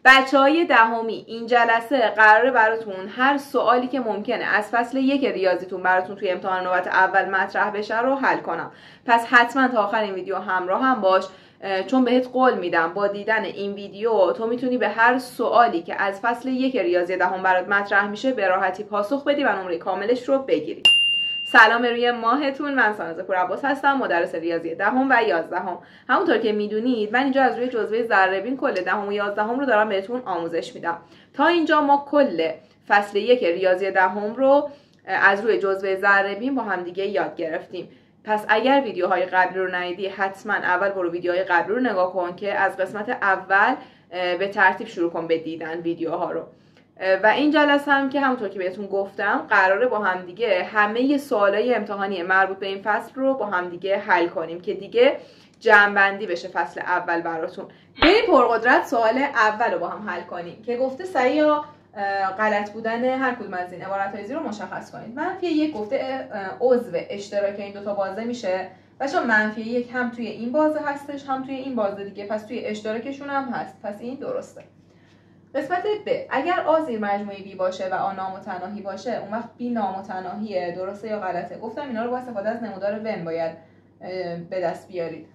بچه‌های دهمی، این جلسه قراره براتون هر سوالی که ممکنه از فصل 1 ریاضیتون براتون توی امتحان نوبت اول مطرح بشه رو حل کنم. پس حتما تا آخر این ویدیو همراه هم باش، چون بهت قول میدم با دیدن این ویدیو تو میتونی به هر سوالی که از فصل 1 ریاضی دهم برات مطرح میشه به راحتی پاسخ بدی و نمره کاملش رو بگیری. سلام روی ماهتون، من ساناز پورعباس هستم، مدرس ریاضی دهم و 11. همونطور که میدونید من اینجا از روی جزوه ذره‌بین کل دهم و 11 رو دارم بهتون آموزش میدم. تا اینجا ما کل فصل 1 ریاضی دهم رو از روی جزوه ذره‌بین با هم دیگه یاد گرفتیم. پس اگر ویدیوهای قبلی رو ندیدی حتما اول برو ویدیوهای قبلی رو نگاه کن که از قسمت اول به ترتیب شروع کن به دیدن ویدیوها رو. و این جلسه هم که همونطور که بهتون گفتم قراره با هم دیگه همه سوالای امتحانی مربوط به این فصل رو با هم دیگه حل کنیم که دیگه جمع‌بندی بشه فصل اول براتون. بریم پرقدرت سوال اول رو با هم حل کنیم که گفته صحیح یا غلط بودن هر کدوم از این عبارت‌های زیر رو مشخص کنید. منفی 1 گفته عضو اشتراک این دو تا بازه میشه. بچه‌ها منفی 1 هم توی این بازه هستش هم توی این بازه دیگه، پس توی اشتراکشون هم هست، پس این درسته. قسمت ب، اگر آ زیر مجموعه بی باشه و آ نامتناهی باشه اون وقت بی نامتناهیه، درسته یا غلطه؟ گفتم اینا رو با استفاده از نمودار ون باید به دست بیارید.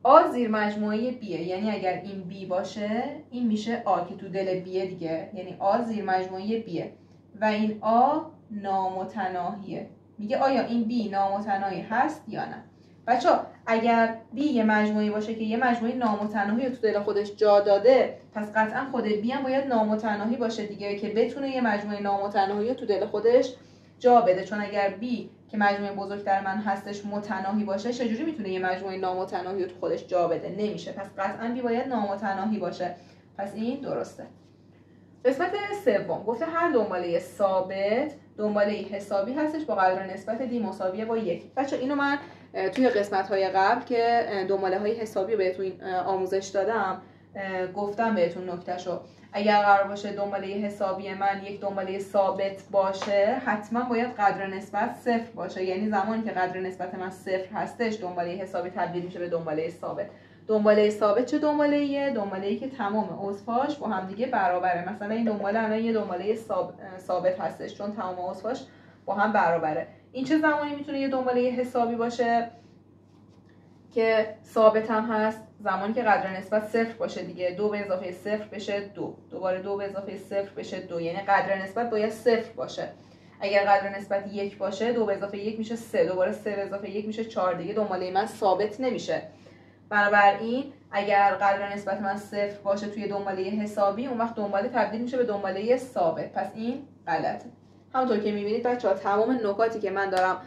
آ زیر مجموعه بیه، یعنی اگر این بی باشه این میشه آ که تو دل بیه دیگه، یعنی آ زیر مجموعه بیه و این آ نامتناهیه. میگه آیا این بی نامتناهی هست یا نه؟ بچه‌ها اگر بی یه مجموعی باشه که یه مجموعه نامتناهی رو تو دل خودش جا داده، پس قطعا خود بی هم باید نامتناهی باشه دیگه که بتونه یه مجموعه نامتناهی رو تو دل خودش جا بده. چون اگر بی که مجموعه بزرگتر من هستش متناهی باشه، چجوری میتونه یه مجموعه نامتناهی رو تو خودش جا بده؟ نمیشه. پس قطعا بی باید نامتناهی باشه، پس این درسته. قسمت سوم گفته هر دنباله ثابت دنباله حسابی هستش با قدر نسبت دی مساویه با 1. بچه اینو من توی قسمت‌های قبل که دنباله‌های حسابی رو بهتون آموزش دادم گفتم بهتون نکتهشو. اگر قرار باشه دنباله حسابی من یک دنباله ثابت باشه حتما باید قدر نسبت 0 باشه، یعنی زمانی که قدر نسبت من 0 هستش دنباله حسابی تبدیل میشه به دنباله ثابت. دنباله ثابت چه دنباله‌ایه؟ دنباله‌ای که تمام عضوهاش با هم دیگه برابره. مثلا این دنباله الان یه دنباله ثابت هستش چون تمام عضوهاش با هم برابره. این چه زمانی میتونه یه دنباله حسابی باشه که ثابت هم هست؟ زمانی که قدر نسبت 0 باشه دیگه. 2 به اضافه 0 بشه 2، دوباره 2 به اضافه 0 بشه 2، یعنی قدر نسبت باید 0 باشه. اگر قدر نسبت 1 باشه 2 به اضافه 1 میشه 3، دوباره 3 به اضافه 1 میشه 4 دیگه دنباله من ثابت نمیشه. بنابراین اگر قدر نسبت من 0 باشه توی دنباله حسابی اون وقت دنباله تبدیل میشه به دنباله ثابت، پس این غلطه. همونطور که میبینید بچه‌ها تمام نکاتی که من دارم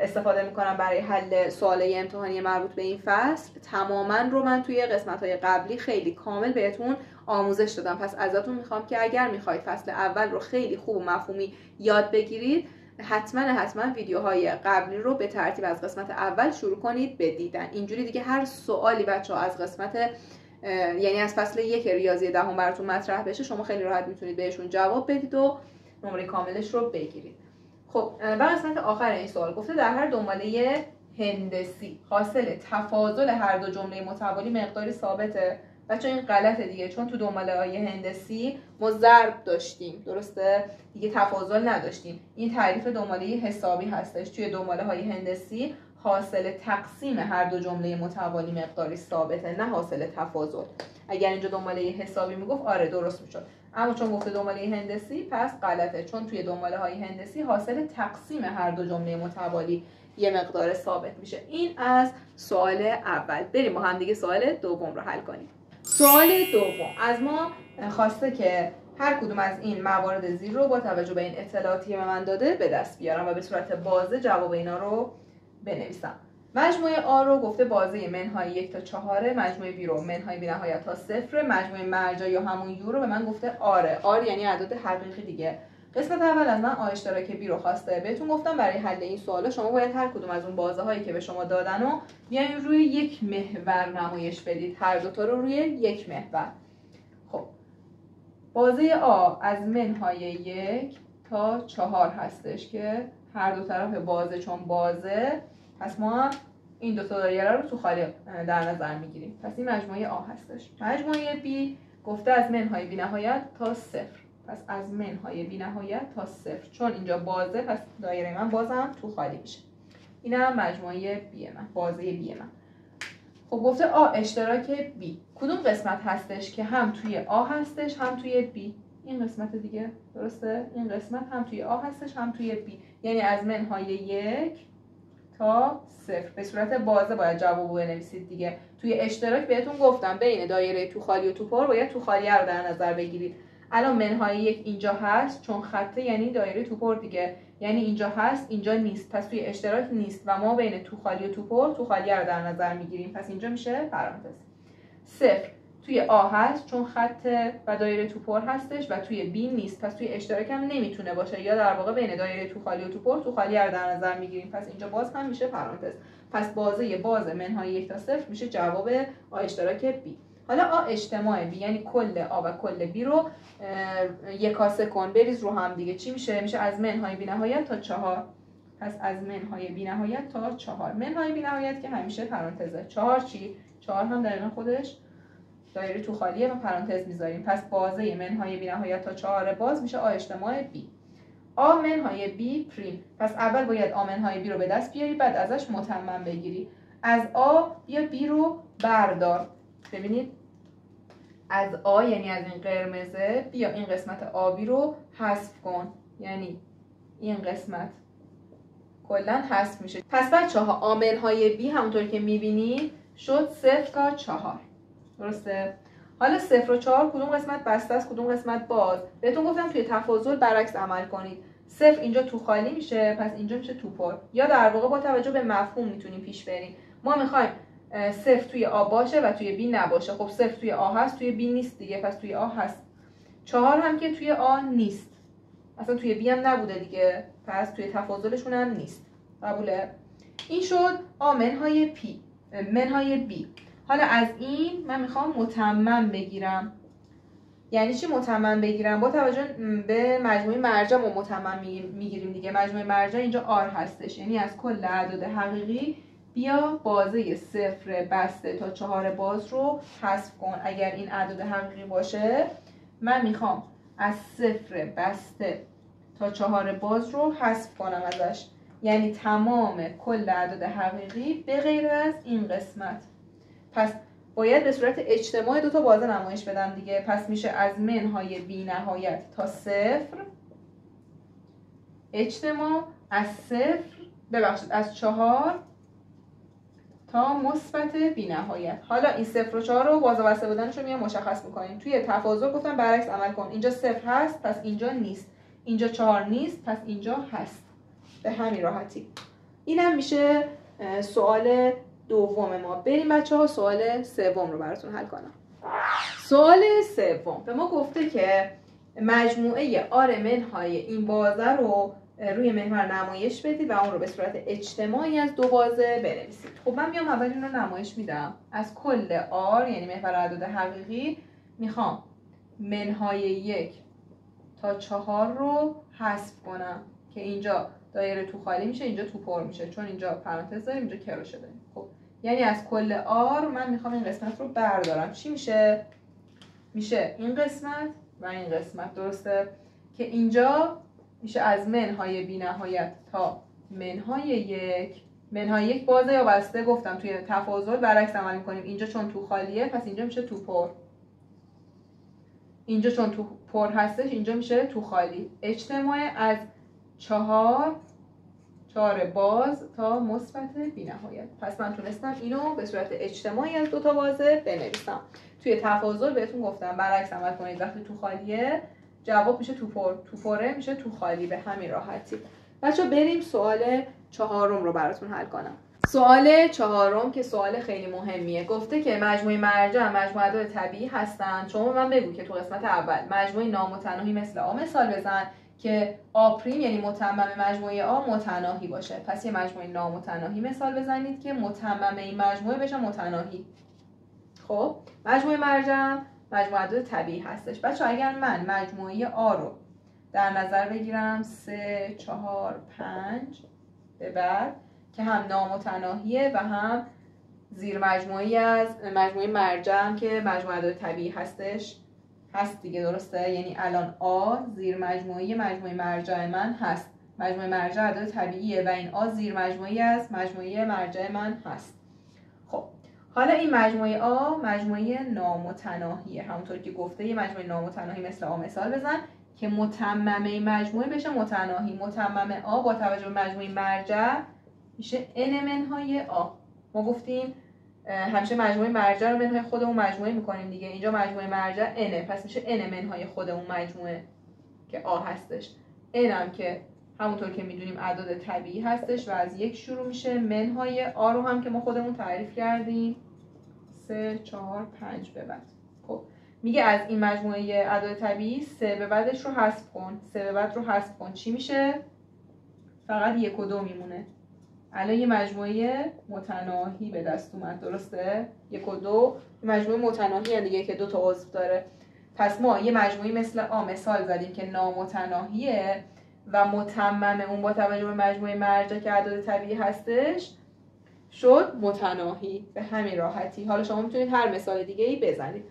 استفاده میکنم برای حل سوالای امتحانی مربوط به این فصل تماما رو من توی قسمت‌های قبلی خیلی کامل بهتون آموزش دادم. پس ازتون میخوام که اگر میخواید فصل اول رو خیلی خوب و مفهومی یاد بگیرید حتما ویدیوهای قبلی رو به ترتیب از قسمت اول شروع کنید به دیدن. اینجوری دیگه هر سوالی بچه‌ها از قسمت یعنی از فصل 1 ریاضی دهم براتون مطرح بشه شما خیلی راحت میتونید بهشون جواب بدید و نمره کاملش رو بگیرید. خب و قسمت آخر این سوال گفته در هر دنباله هندسی حاصل تفاضل هر دو جمله متوالی مقداری ثابته. بچه این غلطه دیگه، چون تو دنباله های هندسی ما ضرب داشتیم، درسته دیگه، تفاضل نداشتیم. این تعریف دنباله حسابی هستش. توی دنباله های هندسی حاصل تقسیم هر دو جمله متوالی مقداری ثابته، نه حاصل تفاضل. اگر اینجا دنباله حسابی میگفت آره درست میشد، اما چون گفته دنباله هندسی پس غلطه، چون توی دنباله های هندسی حاصل تقسیم هر دو جمله متوالی یه مقدار ثابت میشه. این از سوال اول. بریم با هم دیگه سوال دوم رو حل کنیم. سوال دوم از ما خواسته که هر کدوم از این موارد زیر رو با توجه به این اطلاعاتی که به من داده به دست بیارم و به صورت بازه جواب اینا رو بنویسم. مجموعه آ رو گفته بازه منهای 1 تا 4، مجموعه بی رو منهای بی نهایت تا 0، مجموعه مرجع یا همون یو رو به من گفته آره. آر یعنی عدد حقیقی دیگه. قسمت اول از من آ اشتراک بی رو خواسته. بهتون گفتم برای حل این سوالا شما باید هر کدوم از اون بازه هایی که به شما دادن رو بیاین روی یک محور نمایش بدید، هر دو تا رو روی یک محور. خب بازه آ از منهای 1 تا 4 هستش که هر دو طرف بازه چون بازه، پس ما این دو تا دایره رو تو خالی در نظر میگیریم. پس این مجموعه آ هستش. مجموعه بی گفته از منهای بی نهایت تا صفر. پس از منهای بی نهایت تا صفر، چون اینجا بازه پس دایره من بازم تو خالی میشه. اینم مجموعه بی من، بازه بی من. خب گفته آ اشتراک بی کدوم قسمت هستش که هم توی آ هستش هم توی بی؟ این قسمت دیگه، درسته؟ این قسمت هم توی آ هستش هم توی بی، یعنی از منهای 1 تا 0 به صورت بازه باید جوابو بنویسید دیگه. توی اشتراک بهتون گفتم بین دایره تو خالی و تو پر باید تو خالی رو در نظر بگیرید. الان منهای 1 اینجا هست چون خطه، یعنی دایره تو پر دیگه، یعنی اینجا هست اینجا نیست، پس توی اشتراک نیست و ما بین تو خالی و تو خالی رو در نظر میگیریم، پس اینجا میشه پرانتز. 0 توی آ هست چون خط و دایره تو پر هستش و توی بی نیست، پس توی اشتراک هم نمیتونه باشه، یا در واقع بین دایره تو خالی و تو خالی رو در نظر میگیریم، پس اینجا باز هم میشه پرانتز. پس باز منهای 1 تا 0 میشه جواب آ اشتراک بی. حالا آ اجتماع بی یعنی کل آ و کل بی رو یکاسه کن، بریز رو هم دیگه. چی میشه؟ میشه از منهای بی نهایت تا 4. پس از منهای بی نهایت تا 4. منهای بی نهایت که همیشه پرانتزه. 4 چی؟ 4 هم دقیقاً خودش دایره تو خالیه و پرانتز میذاریم. پس بازه منهای بی نهایت تا 4 باز میشه آ اجتماع بی. آ منهای بی پریم. پس اول باید آ منهای بی رو به دست بیاری، بعد ازش متمم بگیری. از آ بیا بی رو بردار. ببینید از آ یعنی از این قرمزه بیا این قسمت آبی رو حذف کن، یعنی این قسمت کلا حذف میشه. پس بچه‌ها آ منهای بی همونطور که میبینید شد 0 تا 4. درسته؟ حالا 0 و 4 کدوم قسمت بسته است کدوم قسمت باز؟ بهتون گفتم توی تفاضل برعکس عمل کنید. 0 اینجا تو خالی میشه، پس اینجا میشه تو پر، یا در واقع با توجه به مفهوم میتونیم پیش بریم. ما میخوایم 0 توی آ باشه و توی بی نباشه. خب 0 توی آ هست توی بی نیست دیگه، پس توی آ هست. 4 هم که توی آ نیست، اصلا توی بی هم نبوده دیگه، پس توی تفاضلشون هم نیست. قبوله؟ این شد آ منهای بی. حالا از این من میخوام متمم بگیرم. یعنی چی متمم بگیرم؟ با توجه به مجموعه مرجع ما متمم میگیریم دیگه. مجموعه مرجع اینجا آر هستش، یعنی از کل اعداد حقیقی بیا بازه 0 بسته تا 4 باز رو حذف کن. اگر این اعداد حقیقی باشه من میخوام از 0 بسته تا 4 باز رو حذف کنم ازش، یعنی تمام کل اعداد حقیقی به غیر از این قسمت. پس باید به صورت اجتماع دو تا بازه نمایش بدم دیگه. پس میشه از منهای بی نهایت تا 0 اجتماع از 4 تا مثبت بی نهایت. حالا این 0 و 4 رو باز و بسته بودنش رو میام مشخص میکنیم. توی تفاضل گفتم برعکس عمل کن. اینجا 0 هست پس اینجا نیست، اینجا 4 نیست پس اینجا هست. به همین راحتی. اینم میشه سوال دوم ما. بریم بچه‌ها سوال سوم رو براتون حل کنم. سوال سوم به ما گفته که مجموعه آر منهای این بازه رو روی محور نمایش بدید و اون رو به صورت اجتماعی از دو بازه بنویسید. خب من میام اول این رو نمایش میدم. از کل آر یعنی محور اعداد حقیقی میخوام منهای 1 تا 4 رو حذف کنم که اینجا دایره تو خالی میشه اینجا تو پر میشه، چون اینجا پرانتز داریم اینجا کراشه داریم. خب یعنی از کل آر من میخوام این قسمت رو بردارم. چی میشه؟ میشه این قسمت و این قسمت. درسته؟ که اینجا میشه از منهای بی نهایت تا منهای 1. منهای 1 بازه یا بسته؟ گفتم توی تفاضل برعکس عمل میکنیم. اینجا چون تو خالیه پس اینجا میشه تو پر، اینجا چون تو پر هستش اینجا میشه تو خالی. اجتماع از 4 باز تا مثبت بی نهایت. پس من تونستم اینو به صورت اجتماعی از دو تا بازه بنویسم. توی تفاضل بهتون گفتم برعکس عمل کنید. وقتی تو خالیه جواب میشه تو پر، تو پره میشه تو خالی. به همین راحتی. بچه‌ها بریم سوال چهارم رو براتون حل کنم. سوال چهارم که سوال خیلی مهمیه. گفته که مجموعه مرجع مجموعه اعداد طبیعی هستن. شما من بگو که تو قسمت اول مجموعه نامتناهی مثل آ مثال بزن که آ پریم یعنی متمم مجموعه آ متناهی باشه. پس یه مجموعه نامتناهی مثال بزنید که متمم این مجموعه بشه متناهی. خب مجموعه مرجع مجموعه اعداد طبیعی هستش. بچه‌ها اگر من مجموعه آ رو در نظر بگیرم 3 4 5 به بعد که هم نامتناهیه و هم زیر مجموعی از مجموعه مرجع که مجموعه اعداد طبیعی هستش هست دیگه، درسته؟ یعنی الان آ زیر مجموعه مرجع من هست. مجموعه مرجع اعداد طبیعیه و این آ زیر مجموعه از مجموعه مرجع من هست. خب حالا این مجموعه آ مجموعه نامتناهیه. همونطور که گفته یه مجموعه نامتناهی مثل آ مثال بزن که متممه مجموعه بشه متناهی. متممه آ با توجه به مجموعه مرجع میشه n منهای آ. ما گفتیم همیشه مجموعه مرجع رو منهای خودمون مجموعه میکنیم دیگه. اینجا مجموعه مرجع n، پس میشه n منهای خودمون مجموعه که آ هستش. n هم که همونطور که میدونیم اعداد طبیعی هستش و از 1 شروع میشه. منهای آ رو هم که ما خودمون تعریف کردیم 3 4 5 به بعد. خب میگه از این مجموعه اعداد طبیعی 3 به بعدش رو حذف کن. 3 به بعد رو حذف کن چی میشه؟ فقط 1 و 2 میمونه. الان یه مجموعه متناهی به دست اومد، درسته؟ 1 و 2 مجموعه متناهی هست دیگه که 2 تا عضو داره. پس ما یه مجموعه مثل آ مثال زدیم که نامتناهیه و متمم اون با توجه به مجموعه مرجع که اعداد طبیعی هستش شد متناهی. به همین راحتی. حالا شما میتونید هر مثال دیگه ای بزنید.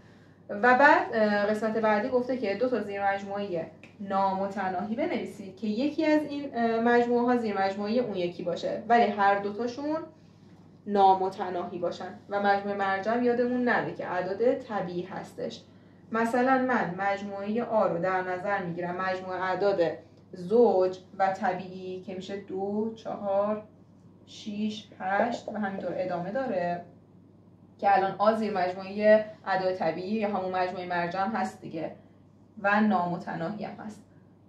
و بعد قسمت بعدی گفته که 2 تا زیر مجموعه نامتناهی بنویسید که یکی از این مجموعه ها زیر مجموعه اون یکی باشه ولی هر دوتاشون نامتناهی باشن و مجموعه مرجع یادمون نره که اعداد طبیعی هستش. مثلا من مجموعه آ رو در نظر میگیرم مجموعه اعداد زوج و طبیعی که میشه 2 4 6 8 و همینطور ادامه داره که الان آ زیر مجموعه اعداد طبیعی یا همون مجموعه مرجع هست دیگه و نامتناهی هم هست.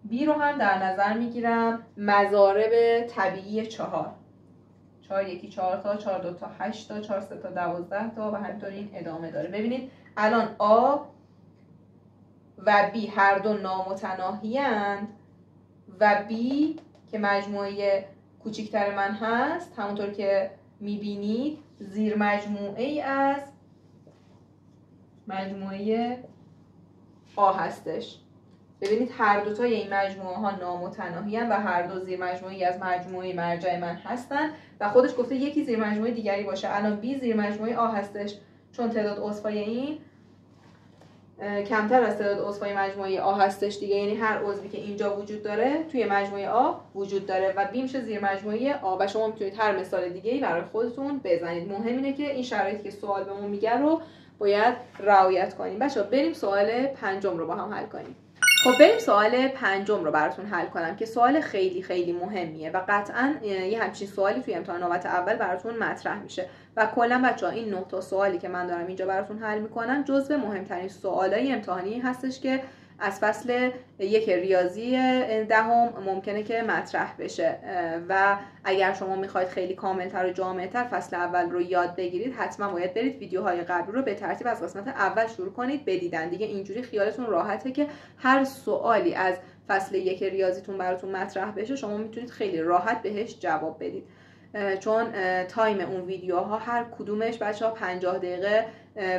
بی رو هم در نظر میگیرم مضارب طبیعی 4 4 1 4 تا 4 2 تا 8 تا 4 3 تا 12 تا و همینطور این ادامه داره. ببینید الان آ و بی هر دو نامتناهی اند و بی که مجموعه کوچکتر من هست همونطور که میبینید زیر مجموعه ای از مجموعه آ هستش. ببینید هر دو تای این مجموعه ها نامتناهی هستند و هر دو زیر مجموعه از مجموعه مرجع من هستند و خودش گفته یکی زیر مجموعه دیگری باشه. الان بی زیر مجموعه آ هستش چون تعداد عضوهای این کمتر از تعداد عضوهای مجموعه آ هستش دیگه، یعنی هر عضوی که اینجا وجود داره توی مجموعه آ وجود داره و بی میشه زیر مجموعه آ و شما میتونید هر مثال دیگه‌ای برای خودتون بزنید. مهم اینه که این شرایطی که سوال بهمون میگه رو باید رعایت کنیم. بچه‌ها بریم سوال پنجم رو با هم حل کنیم. خب بریم سوال پنجم رو براتون حل کنم که سوال خیلی خیلی مهمیه و قطعاً یه همچین سوالی توی امتحان نوبت اول براتون مطرح میشه و کلا بچه‌ها این 9 تا سوالی که من دارم اینجا براتون حل میکنم جزو مهمترین سوالای امتحانی هستش که از فصل 1 ریاضی دهم ممکنه که مطرح بشه و اگر شما میخواید خیلی کاملتر و جامعتر فصل اول رو یاد بگیرید حتما باید برید ویدیوهای قبلی رو به ترتیب از قسمت اول شروع کنید بدیدن دیگه. اینجوری خیالتون راحته که هر سوالی از فصل 1 ریاضیتون براتون مطرح بشه شما میتونید خیلی راحت بهش جواب بدید چون تایم اون ویدیوها هر کدومش بچه‌ها 50 دقیقه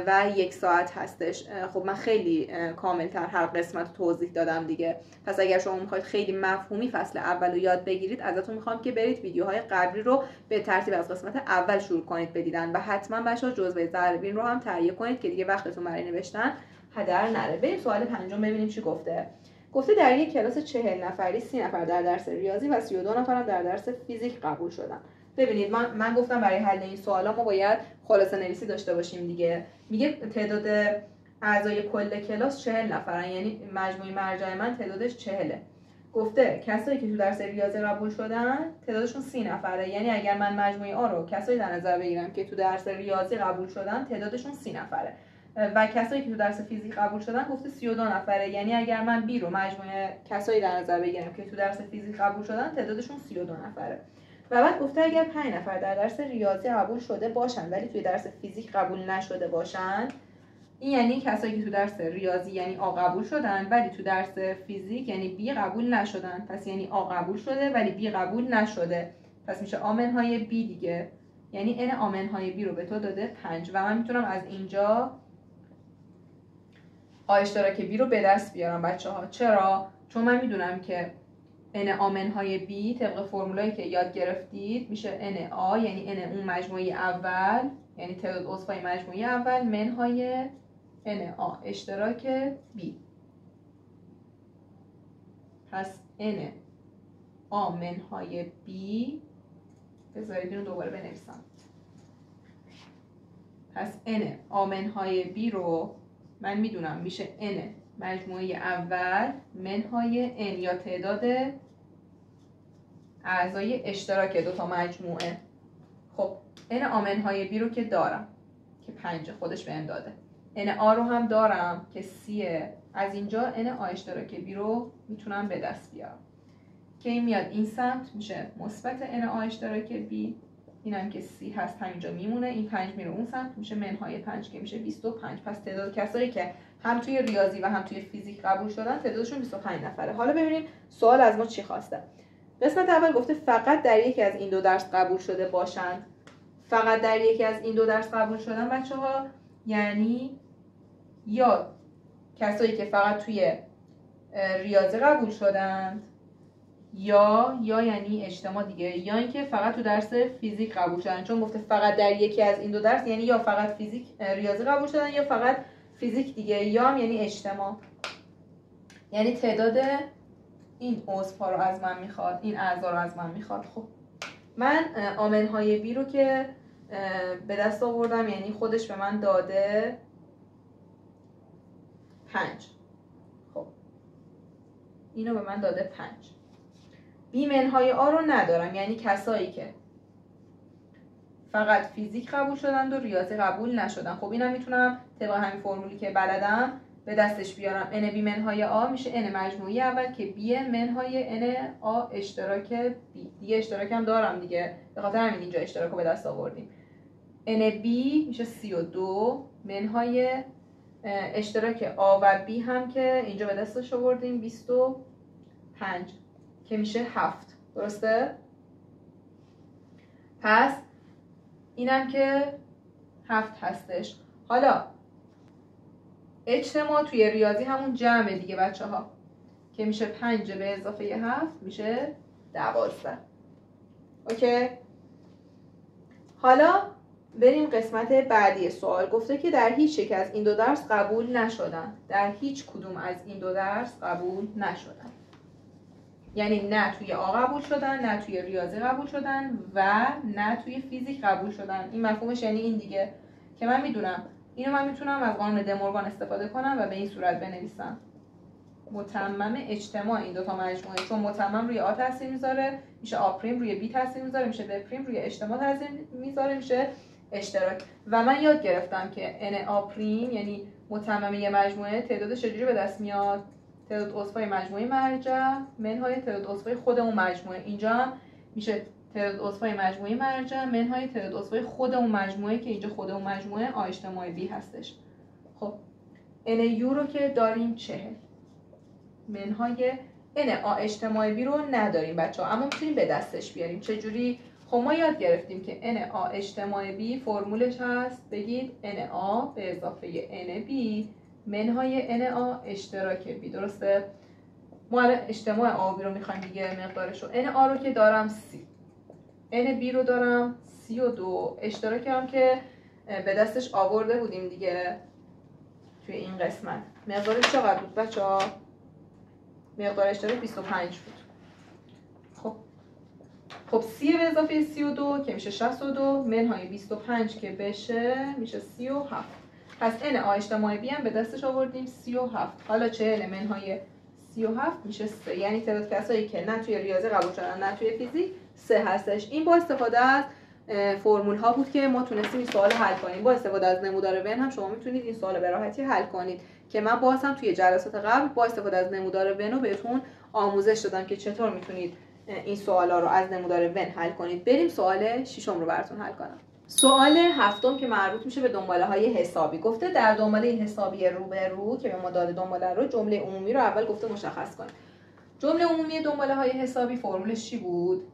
و 1 ساعت هستش. خب من خیلی کاملتر هر قسمت رو توضیح دادم دیگه. پس اگر شما میخواید خیلی مفهومی فصل اول رو یاد بگیرید ازتون میخوام که برید ویدیوهای قبلی رو به ترتیب از قسمت اول شروع کنید بدیدن و حتما بچه‌ها جزوه ضربین رو هم تهیه کنید که دیگه وقتتون برای نوشتن هدر نره. بریم سوال پنجم ببینیم چی گفته. گفته در یک کلاس 40 نفری 30 نفر در درس ریاضی و 32 نفر در درس فیزیک قبول شدن. ببینید من گفتم برای حل این سوالا ما باید خلاصه نویسی داشته باشیم دیگه. میگه تعداد اعضای کل کلاس 40 نفرن یعنی مجموعی مرجع من تعدادش 40. گفته کسایی که تو درس ریاضی قبول شدن تعدادشون 30 نفره یعنی اگر من مجموعه آ رو کسایی در نظر بگیرم که تو درس ریاضی قبول شدن تعدادشون 30 نفره و کسایی که تو درس فیزیک قبول شدن گفته 32 نفره یعنی اگر من بی رو مجموعه کسایی در نظر بگیرم که تو درس فیزیک قبول شدن تعدادشون 32 نفره. و بعد گفته اگر 5 نفر در درس ریاضی قبول شده باشن ولی توی درس فیزیک قبول نشده باشن این یعنی کسایی که تو درس ریاضی یعنی آ قبول شدن ولی تو درس فیزیک یعنی بی قبول نشدن. پس یعنی آ قبول شده ولی بی قبول نشده پس میشه آ منهای بی دیگه یعنی n آ منهای بی رو به تو داده 5 و من میتونم از اینجا آ اشتراک بی رو به دست بیارم بچه‌ها. چرا؟ چون من میدونم که n آ منهای بی طبق فرمولایی که یاد گرفتید میشه n آ یعنی n اون مجموعه اول یعنی تعداد عضوهای مجموعه اول منهای NA اشتراک B. پس NA منهای B، بذارید اینو دوباره بنویسم. پس NA منهای B رو من میدونم میشه N مجموعه اول منهای N یا تعداد اعضای اشتراک دوتا مجموعه. خب N منهای B رو که دارم که 5 خودش بهم داده، NA رو هم دارم که 30. از اینجا NA اشتراک B رو میتونم به دست بیارم که این میاد این سمت میشه مثبت NA اشتراک B، اینم که 30 هست همینجا میمونه، این 5 میره اون سمت میشه منهای 5 که میشه 25. پس تعداد کسایی که هم توی ریاضی و هم توی فیزیک قبول شدن تعدادشون 25 نفره. حالا ببینیم سوال از ما چی خواسته. قسمت اول گفته فقط در یکی از این دو درس قبول شده باشند. فقط در یکی از این دو درس قبول شدن بچه‌ها یعنی یا کسایی که فقط توی ریاضی قبول شدند یا یعنی اجتماع دیگه، یا اینکه فقط تو درس فیزیک قبول شدن. چون گفته فقط در یکی از این دو درس یعنی یا فقط فیزیک ریاضی قبول شدن یا فقط فیزیک دیگه، یا هم یعنی اجتماع، یعنی تعداد این عضوها رو از من میخواد، این اعضا رو از من میخواد. خب من آمنهای بی رو که به دست آوردم، یعنی خودش به من داده 5. خب اینو به من داده 5. بی منهای آ رو ندارم، یعنی کسایی که فقط فیزیک قبول شدند و ریاضی قبول نشدن. خب اینم میتونم طبق همین فرمولی که بلدم به دستش بیارم. n بی منهای آ میشه n مجموعی اول که بی منهای n آ اشتراک بی. دیگه اشتراک هم دارم دیگه، به خاطر همین اینجا اشتراک رو به دست آوردیم. n بی میشه 32 منهای اشتراک آ و بی هم که اینجا به دستش آوردیم 25 که میشه 7. درسته؟ پس اینم که 7 هستش. حالا اجتماع توی ریاضی همون جمع دیگه بچه ها که میشه 5 به اضافه 7 میشه 12. اوکی؟ حالا بریم قسمت بعدی سوال. گفته که در هیچ یک از این دو درس قبول نشدن. در هیچ کدوم از این دو درس قبول نشدن، یعنی نه توی آ قبول شدن، نه توی ریاضی قبول شدن و نه توی فیزیک قبول شدن. این مفهومش یعنی این دیگه که من میدونم اینو من میتونم از قانون دمورگان استفاده کنم و به این صورت بنویسم متمم اجتماع این دوتا مجموعه. چون متمم روی آ تاثیر میذاره میشه آ پریم، روی بی تاثیر میذاره میشه ب پریم، روی اجتماع تاثیر میذاره میشه اشتراک. و من یاد گرفتم که n آ پریم یعنی متمم یه مجموعه تعدادش چجوری به دست میاد؟ تعداد عضوهای مجموعه مرجع منهای تعداد عضوهای خود اون مجموعه. اینجا هم میشه تعداد عضوهای مجموعه مرجع منهای تعداد عضوهای خود اون مجموعه که اینجا خود اون مجموعه آ اجتماع بی هستش. خب n یو رو که داریم 40 منهای n آ اجتماع بی رو نداریم بچه‌ها، اما میتونیم به دستش بیاریم. چجوری؟ خب ما یاد گرفتیم که n آ اجتماع بی فرمولش هست، بگید n آ به اضافه n بی منهای n آ اشتراک بی. درسته؟ ما الان اجتماع آ بی رو میخوایم دیگه مقدارش رو. n آ رو که دارم 30، n بی رو دارم 32، اشتراک هم که به دستش آورده بودیم دیگه توی این قسمت. مقدارش چقدر بود بچه‌ها؟ مقدار اشتراک 25 بود. خب 30 به اضافه 32 که میشه 62 منهای 25 که بشه میشه 37. پس n آ اجتماع بی هم به دستش آوردیم 37. حالا 40 منهای 37 میشه 3، یعنی تعداد کسایی که نه توی ریاضی قبول شدن نه توی فیزیک 3 هستش. این با استفاده از فرمول ها بود که ما تونستیم این سوال حل کنیم. با استفاده از نمودار ون هم شما میتونید این سوال به راحتی حل کنید که من باز هم توی جلسات قبل با استفاده از نمودار ون رو بهتون آموزش دادم که چطور میتونید این سوالا رو از نمودار ون حل کنید. بریم سوال 6 رو براتون حل کنم. سوال 7 که مربوط میشه به دنباله های حسابی. گفته در دنباله حسابی رو به رو که به ما داده دنباله رو، جمله عمومی رو اول گفته مشخص کنید. جمله عمومی دنباله های حسابی فرمولش چی بود؟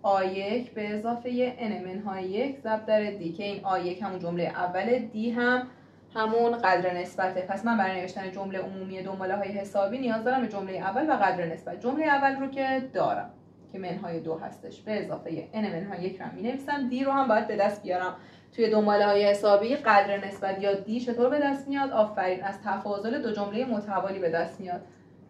آ1 به اضافه n منهای 1 ضرب در دی که این آ1 همون جمله اوله، دی هم همون قدر نسبته. پس من برای نوشتن جمله عمومی دنباله های حسابی نیاز دارم به جمله اول و قدر نسبت. جمله اول رو که دارم که منهای 2 هستش به اضافه n منهای 1 رو می نویسم. دی رو هم باید به دست بیارم. توی دنباله های حسابی قدر نسبت یا دی چطور به دست میاد؟ آفرین، از تفاضل دو جمله متوالی به دست میاد.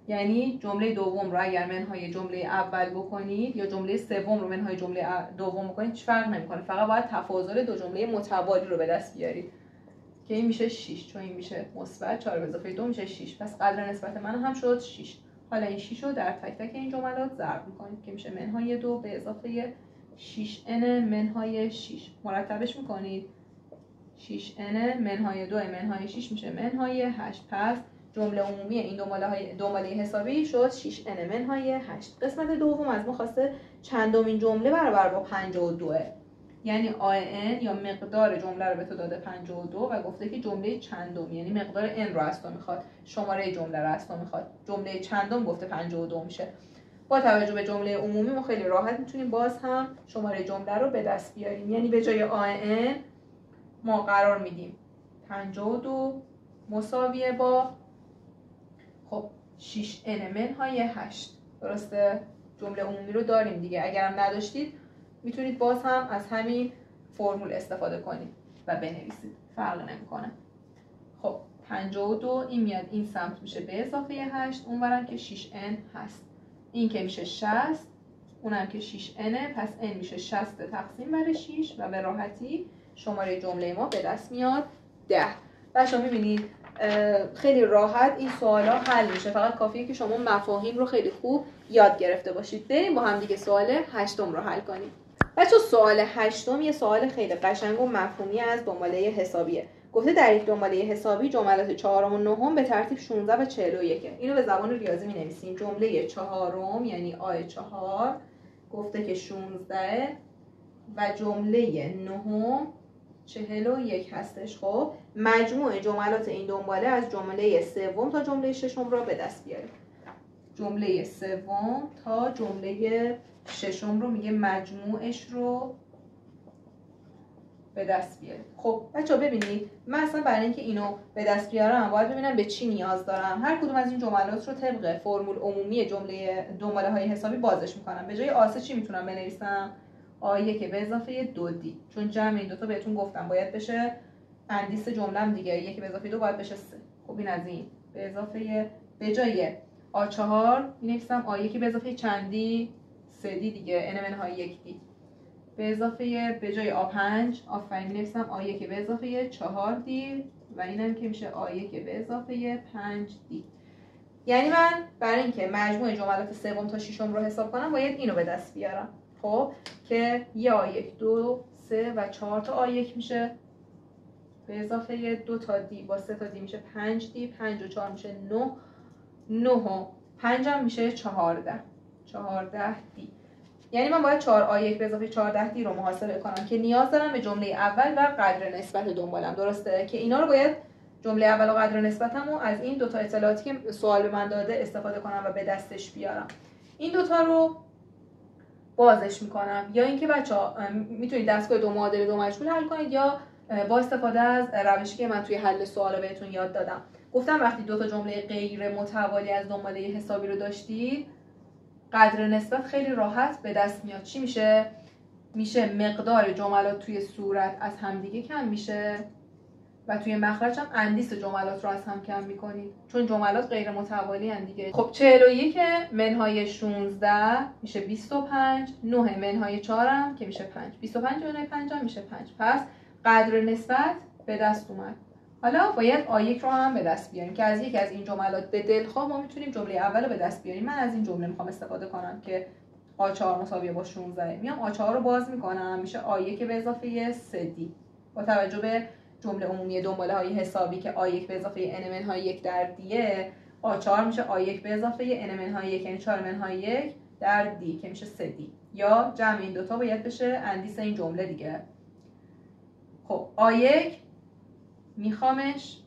یعنی جمله دوم رو اگر منهای جمله اول بکنید یا جمله سوم رو منهای جمله دوم بکنید هیچ فرق نمیکنه، فقط باید تفاضل دو جمله متوالی رو به دست بیارید که این میشه 6، چون این میشه مثبت 4 به اضافه 2 میشه 6. پس قدر نسبت من هم شد 6. حالا این 6 رو در تک تک این جملات ضرب میکنید که میشه منهای 2 به اضافه 6n منهای 6. مرتبش میکنید 6n منهای 2 منهای 6 میشه منهای 8. پس جمله عمومی این دنباله حسابی شد 6n منهای 8. قسمت دوم از ما خواسته چندمین جمله برابر با 52، یعنی AN یا مقدار جمله رو به تو داده 52 و گفته که جمله چندم، یعنی مقدار n رو از تو میخواد، شماره جمله رو از تو میخواد. جمله چندم گفته 52 میشه. با توجه به جمله عمومی ما خیلی راحت میتونیم باز هم شماره جمله رو به دست بیاریم. یعنی به جای AN ما قرار میدیم 52 مساویه با 6n منهای 8. درسته؟ جمله عمومی رو داریم دیگه. اگرم نداشتید میتونید باز هم از همین فرمول استفاده کنید و بنویسید، فرق نمیکنه. خب 52 این میاد این سمت میشه به اضافه 8، اونورم که 6n هست، این که میشه 60، اونم که 6n، پس n میشه 60 تقسیم بر 6 و به راحتی شماره جمله ما به دست میاد 10. بچه‌ها میبینید خیلی راحت این سوالا حل میشه، فقط کافیه که شما مفاهیم رو خیلی خوب یاد گرفته باشید. بریم با هم دیگه سوال 8 رو حل کنیم. بچه سوال 8 یه سوال خیلی قشنگ و مفهومی از دنباله حسابیه. گفته در یک دنباله حسابی جملات 4 و 9 به ترتیب 16 و 41. اینو به زبان ریاضی می‌نویسیم. جمله 4 یعنی A4 گفته که 16 و جمله 9 41 هستش. خب مجموع جملات این دنباله از جمله سوم تا جمله ششم را به دست بیارید. جمله سوم تا جمله ششم رو میگه مجموعش رو به دست بیارید. خب بچه‌ها ببینید من اصلا برای اینکه اینو به دست بیارم باید ببینم به چی نیاز دارم. هر کدوم از این جملات رو طبق فرمول عمومی جمله دنباله های حسابی بازش میکنم. به جای آسه چی میتونم بنویسم؟ A1 به اضافه 2D، چون جمع این دوتا بهتون گفتم باید بشه اندیس جمله‌م دیگه، 1 به اضافه 2 باید بشه 3. خب این از این به اضافه به جای A4 می‌نویسم A1 به اضافه چندی 3D دیگه n منهای 1D به اضافه به جای A5 آفرین می‌نویسم A1 به اضافه 4D و اینم که میشه A1 به اضافه 5D. یعنی من برای اینکه مجموع جملات سوم تا ششم رو حساب کنم باید اینو به دست بیارم. خب که یا A1 2 3 و 4 تا A1 میشه به اضافه 2 تا دی با 3 تا دی میشه 5D، 5 و 4 میشه 9 و 5 هم میشه 14 دی. یعنی من باید 4A1 به اضافه 14D رو محاسبه کنم که نیاز دارم به جمله اول و قدر نسبت دنبالم. درسته که اینا رو باید جمله اول و قدر نسبتم رو از این دوتا اطلاعاتی که سوال به من داده استفاده کنم و به دستش بیارم. این دوتا رو بازش میکنم، یا اینکه بچه‌ها میتونید دستگاه دو معادل دو مجهول حل کنید یا با استفاده از روشی که من توی حل سوالا بهتون یاد دادم. گفتم وقتی دو تا جمله غیر متوالی از دنباله حسابی رو داشتید قدر نسبت خیلی راحت به دست میاد. چی میشه؟ میشه مقدار جملات توی صورت از همدیگه کم میشه و توی مخرج هم اندیس جملات رو از هم کم میکنید، چون جملات غیر متوالی ان دیگه. خب 41 منهای 16 میشه 25، 9 منهای 4 هم که میشه 5، 25 منهای 5 هم میشه 5. پس قدر نسبت به دست اومد. حالا باید A1 رو هم به دست بیاریم که از یکی از این جملات به دلخواه ما میتونیم جمله اول رو به دست بیاریم. من از این جمله میخوام استفاده کنم که A4 مساویه با 16. میام A4 رو باز میکنم میشه A1 به اضافه 3D. با توجه به جمله عمومی دنباله های حسابی که A1 به اضافه n منهای 1 در دیه، A4 میشه A1 به اضافه n منهای 1 یعنی 4 منهای 1 در دی که میشه 3D. یا جمع این دوتا باید بشه اندیس این جمله دیگه. خب A1 میخوامش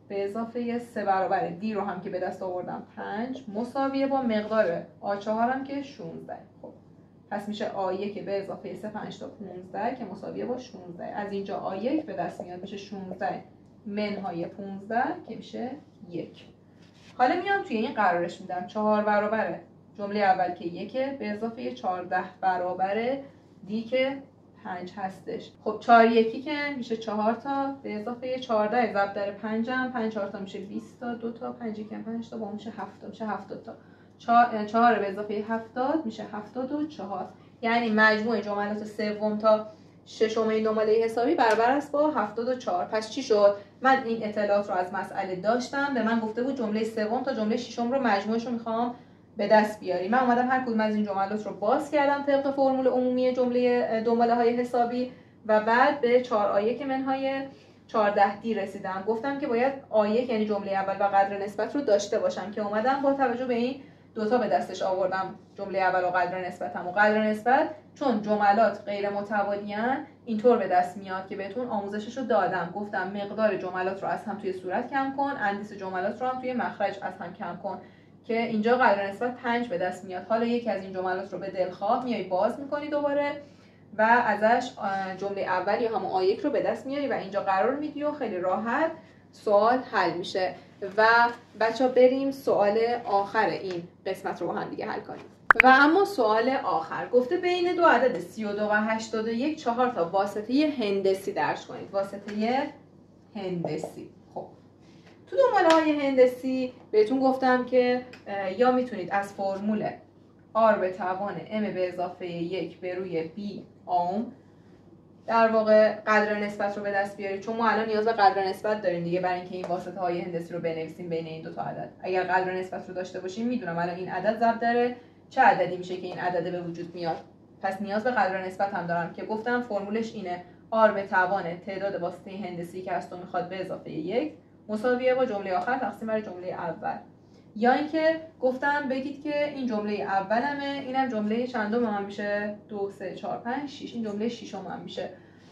به اضافه 3 برابر دی رو هم که به دست آوردم 5 مساویه با مقدار A4 هم که 16. خب پس میشه A1 به اضافه 3 5 تا 15 که مساویه با 16. از اینجا A1 به دست میاد میشه 16 منهای 15 که میشه 1. حالا میام توی این قرارش میدم 4 برابر جمله اول که 1 به اضافه 14 برابر دی که 5 هستش. خب 4 1 که میشه 4 تا به اضافه 14 ضرب در 5 هم 5 4 تا میشه 20 تا 2 تا 5 1 5 تا با میشه 7 تا میشه 70 تا 4 به اضافه 70 میشه 74. یعنی مجموع جملات سوم تا ششم این دنباله حسابی برابر است با 74. پس چی شد؟ من این اطلاعات رو از مسئله داشتم، به من گفته بود جمله سوم تا جمله ششم رو مجموعش رو میخوام به دست بیاری. من اومدم هر کدوم از این جملات رو باز کردم طبق فرمول عمومی جمله دنباله های حسابی و بعد به 4 آ1 منهای 14 دی رسیدم. گفتم که باید آ1 یعنی جمله اول و قدر نسبت رو داشته باشم که اومدم با توجه به این دوتا به دستش آوردم جمله اول و قدر نسبتم. و قدر نسبت چون جملات غیر متوالیان اینطور به دست میاد که بهتون آموزشش رو دادم. گفتم مقدار جملات رو از هم توی صورت کم کن، اندیس جملات رو هم توی مخرج از هم کم کن که اینجا قدر نسبت 5 به دست میاد. حالا یکی از این جملات رو به دلخواه میای باز میکنی دوباره و ازش جمله اول یا همون آ1 رو به دست میاری و اینجا قرار میدی و خیلی راحت سوال حل میشه. و بچه ها بریم سوال آخر این قسمت رو با هم دیگه حل کنیم. و اما سوال آخر گفته بین دو عدد 32 و 81 4 تا واسطه هندسی درج کنید. واسطه هندسی. خب تو دنباله های هندسی بهتون گفتم که یا میتونید از فرمول R به توان M به اضافه 1 به روی B اوم در واقع قدر نسبت رو به دست بیارید، چون ما الان نیاز به قدر نسبت داریم دیگه برای اینکه این واسطه های هندسی رو بنویسیم بین این دو تا عدد. اگر قدر نسبت رو داشته باشیم میدونم الان این عدد ضرب داره چه عددی میشه که این عدد به وجود میاد، پس نیاز به قدر نسبت هم دارم که گفتم فرمولش اینه R به توان تعداد واسطه هندسی که از تو میخواد به اضافه 1 مساویه با جمله آخر تقسیم بر جمله اول. یا اینکه گفتم بگید که این جمله اولمه، اینم جمله چندم هم میشه 2 3 4 5 6 این جمله ششم هم میشه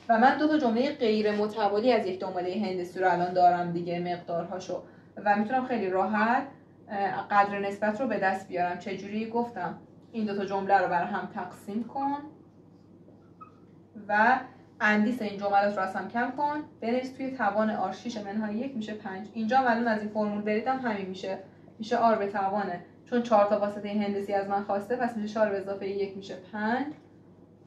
و من دو تا جمله غیر متوالی از یک دنباله هندسی رو الان دارم دیگه مقدارهاشو و میتونم خیلی راحت قدر نسبت رو به دست بیارم. چجوری؟ گفتم این دو تا جمله رو بر هم تقسیم کن و اندیس این جملات رو از هم کم کن، بنویس توی توان آر 6 منهای 1 میشه 5. اینجا معلوم از این فرمول بریدم همین میشه آر به توانه، چون 4 تا واسطه هندسی از من خواسته پس میشه 4 به اضافه 1 میشه 5.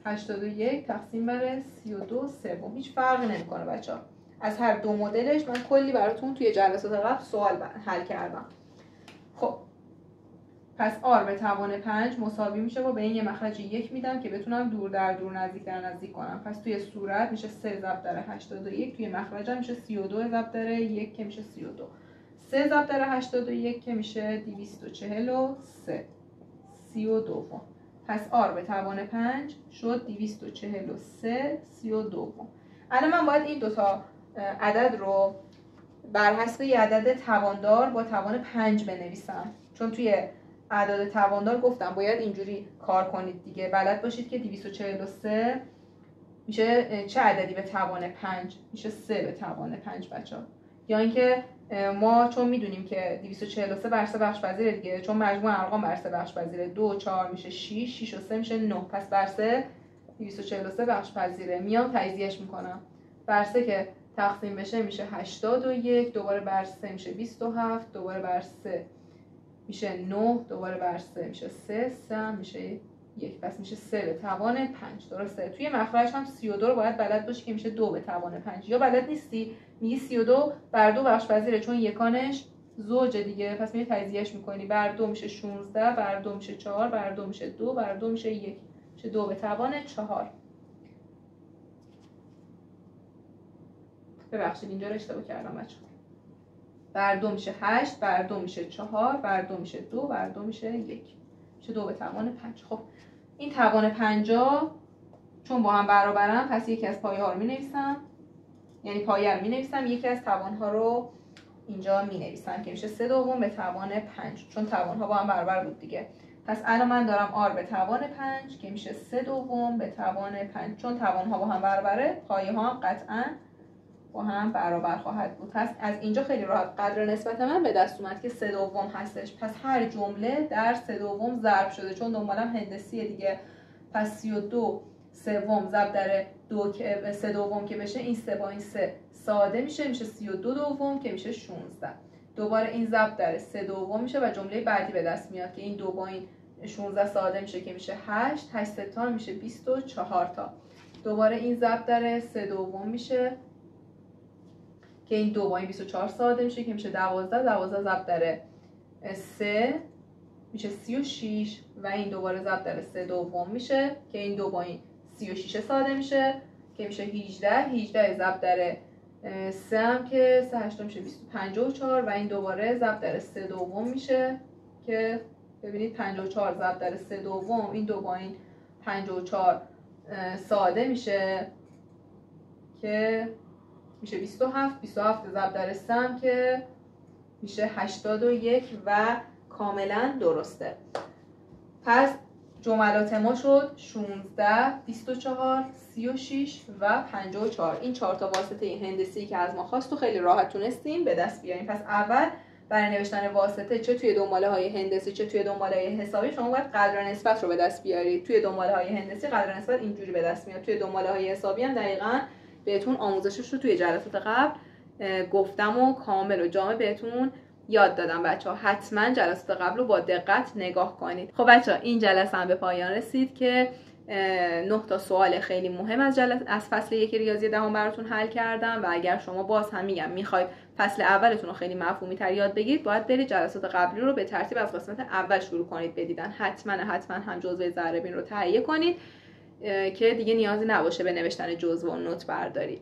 81 تقسیم بر 32 سوم. هیچ فرقی نمیکنه بچه‌ها. از هر دو مدلش من کلی براتون توی جلسات قبل سوال حل کردم. خب پس آر به توان 5 مساوی میشه با به این یه مخرج 1 میدم که بتونم دور در دور نزدیک در نزدیک کنم. پس توی صورت میشه 3 ضرب در 81، توی مخرجم میشه 32 ضرب در 1 که میشه 32. 3 ضرب در 81 که میشه 243 32. پس آر به توان 5 شد 243 32. الان من باید این دوتا عدد رو بر حسب یه عدد تواندار با توان 5 بنویسم، چون توی اعداد تواندار گفتم باید اینجوری کار کنید دیگه، بلد باشید که 243 میشه چه عددی به توان 5؟ میشه 3 به توان 5 بچه‌ها. یا اینکه ما چون میدونیم که 243 بر 3 بخش پذیره دیگه، چون مجموع ارقام بر 3 بخش پذیره، 2 4 میشه 6 6 و 3 میشه 9، پس بر 3 243 بخش پذیره. میام تجزیهش میکنم، بر 3 که تقسیم بشه میشه 81، دوباره بر 3 میشه 27، دوباره بر 3 میشه 9، دوباره بر 3 میشه 3 3 میشه 1، پس میشه 3 به توان 5. درسته؟ توی مخرج هم 32 رو باید بلد باشی که میشه 2 به توان 5. یا بلد نیستی میگی 32 بر 2 بخش پذیره چون یکانش زوج دیگه، پس میری تجزیهش میکنی، بر 2 میشه 16، بر 2 میشه 4، بر 2 میشه 2، بر 2 میشه 1، میشه 2 به توان 4. ببخشید اینجا رو اشتباه کردم بچه‌ها. بر 2 میشه 8، بر 2 میشه 4، بر 2 میشه 2، بر 2 میشه 1، میشه 2 به توان 5. خب این توان 50 چون با هم برابرن پس یکی از پایه ها رو می‌نویسم، یعنی پایه رو می‌نویسم، یکی از توان ها رو اینجا می‌نویسم که میشه 3 دوم به توان 5، چون توان ها با هم برابر بود دیگه. پس الان من دارم آر به توان 5 که میشه 3 دوم به توان 5، چون توان ها با هم برابره پایه ها هم قطعاً با هم برابر خواهد بود. پس از اینجا خیلی راحت قدر نسبت من به دست اومد که 3 دوم هستش، پس هر جمله در 3 دوم ضرب شده، چون دنبالم هندسیه دیگه. پس 32 سوم ضرب در 2 که 3 دوم که بشه این 3 با این 3 ساده میشه 32 دوم که میشه 16. دوباره این ضرب در 3 دوم میشه و جمله بعدی به دست میاد که این 2 با این 16 ساده میشه که میشه 8 8 تا میشه 24 تا. دوباره این ضرب در 3/2 میشه که این 2 با این 24 ساده میشه که میشه 12 ضرب در 3 میشه 36 و این دوباره ضرب در 3/2 میشه که این 2 با این 36 ساده میشه که میشه 18 ضرب در 3 هم که 3 8 میشه 54 و این دوباره ضرب در 3/2 میشه که ببینید 54 ضرب در 3/2 این 2 با این 54 ساده میشه که میشه 27 ضرب در 3 هم که میشه 81 و کاملا درسته. پس جملات ما شد 16 24 36 و 54. این 4 تا واسطه هندسی که از ما خواست و خیلی راحت تونستیم به دست بیاریم. پس اول برای نوشتن واسطه چه توی دنباله های هندسی چه توی دنباله های حسابی شما باید قدر و نسبت رو به دست بیارید. توی دنباله های هندسی قدر و نسبت اینجوری به دست میاد. توی دنباله های حسابی هم دقیقاً بهتون آموزشش رو توی جلسات قبل گفتم و کامل و جامع بهتون یاد دادم. بچه‌ها حتما جلسات قبل رو با دقت نگاه کنید. خب بچه‌ها این جلسه هم به پایان رسید که 9 تا سوال خیلی مهم از فصل 1 ریاضی دهم براتون حل کردم و اگر شما باز هم میگم میخواید فصل اولتون رو خیلی مفهومی تر یاد بگیرید باید برید جلسات قبلی رو به ترتیب از قسمت اول شروع کنید بدیدن. حتما هم جزوه ضربین رو تهیه کنید که دیگه نیازی نباشه به نوشتن جزوه و نوت برداری.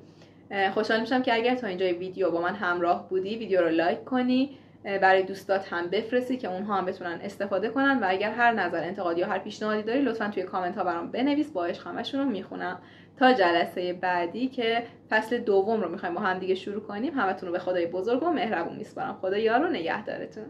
خوشحال میشم که اگر تا اینجای ویدیو با من همراه بودی ویدیو رو لایک کنی، برای دوستات هم بفرستی که اونها هم بتونن استفاده کنن و اگر هر نظر انتقادی یا هر پیشنهادی داری لطفا توی کامنت ها برام بنویس، با عشق همشون رو میخونم. تا جلسه بعدی که فصل دوم رو میخوایم با هم دیگه شروع کنیم همتون رو به خدای بزرگ و مهربون میسپارم. خدا یار و نگهدارتون.